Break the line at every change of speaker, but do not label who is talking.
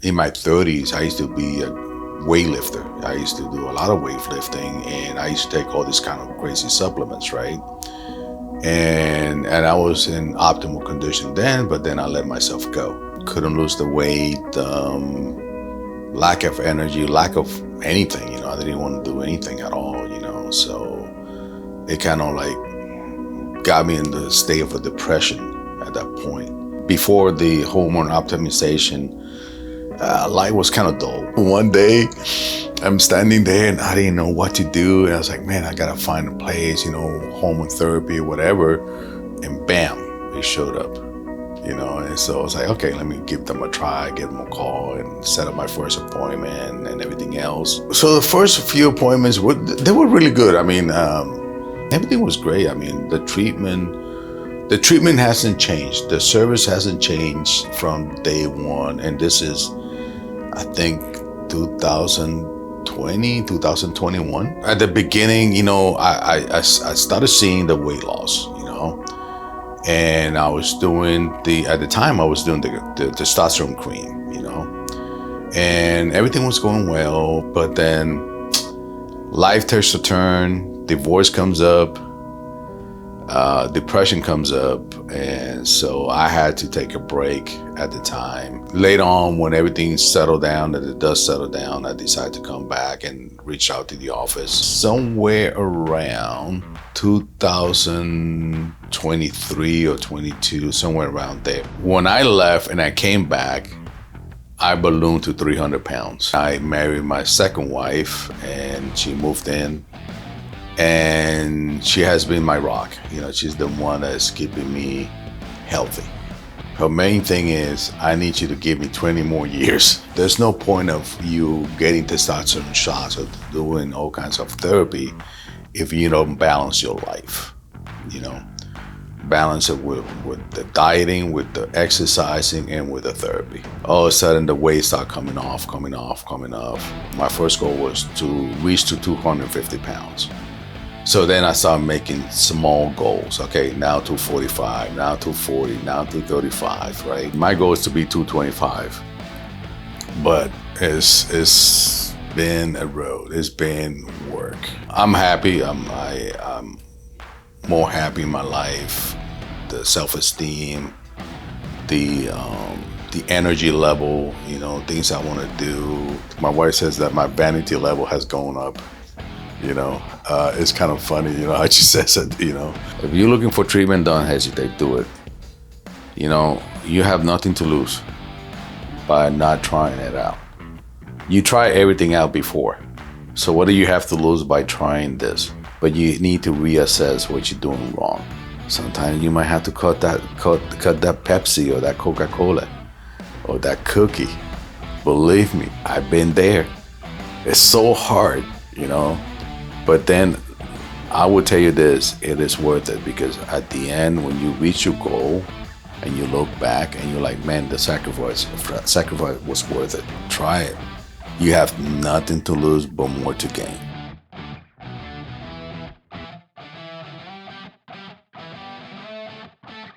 In my 30s, I used to be a weightlifter. I used to do a lot of weightlifting, and I used to take all these kind of crazy supplements, right? And I was in optimal condition then, but then I let myself go. Couldn't lose the weight, lack of energy, lack of anything, I didn't want to do anything at all, so it kind of like got me in the state of a depression at that point. Before the hormone optimization, life was kind of dull. One day, I'm standing there and I didn't know what to do. And I was like, man, I gotta find a place, hormone therapy or whatever. And bam, it showed up, And so I was like, okay, let me give them a try, give them a call and set up my first appointment and everything else. So the first few appointments, they were really good. I mean, everything was great. I mean, the treatment hasn't changed. The service hasn't changed from day one. And this is, I think, 2020, 2021. At the beginning, I started seeing the weight loss, and I was doing at the time I was doing the testosterone cream, and everything was going well. But then life takes a turn, divorce comes up, depression comes up, and so I had to take a break at the time. Later on, when everything settled down, that it does settle down, I decided to come back and reach out to the office. Somewhere around 2023 or 22, somewhere around there. When I left and I came back, I ballooned to 300 pounds. I married my second wife and she moved in. And she has been my rock. She's the one that's keeping me healthy. Her main thing is, I need you to give me 20 more years. There's no point of you getting testosterone shots or doing all kinds of therapy if you don't balance your life. Balance it with the dieting, with the exercising, and with the therapy. All of a sudden, the weight started coming off. My first goal was to reach to 250 pounds. So then I started making small goals. Okay, now 245, now 240, now 235, right? My goal is to be 225. But it's been a road. It's been work. I'm happy. I'm more happy in my life. The self-esteem, the energy level, things I want to do. My wife says that my vanity level has gone up. It's kind of funny, how she says it, If you're looking for treatment, don't hesitate, do it. You have nothing to lose by not trying it out. You try everything out before. So what do you have to lose by trying this? But you need to reassess what you're doing wrong. Sometimes you might have to cut that Pepsi or that Coca-Cola or that cookie. Believe me, I've been there. It's so hard, But then I will tell you this, it is worth it, because at the end, when you reach your goal and you look back and you're like, man, the sacrifice was worth it. Try it. You have nothing to lose but more to gain.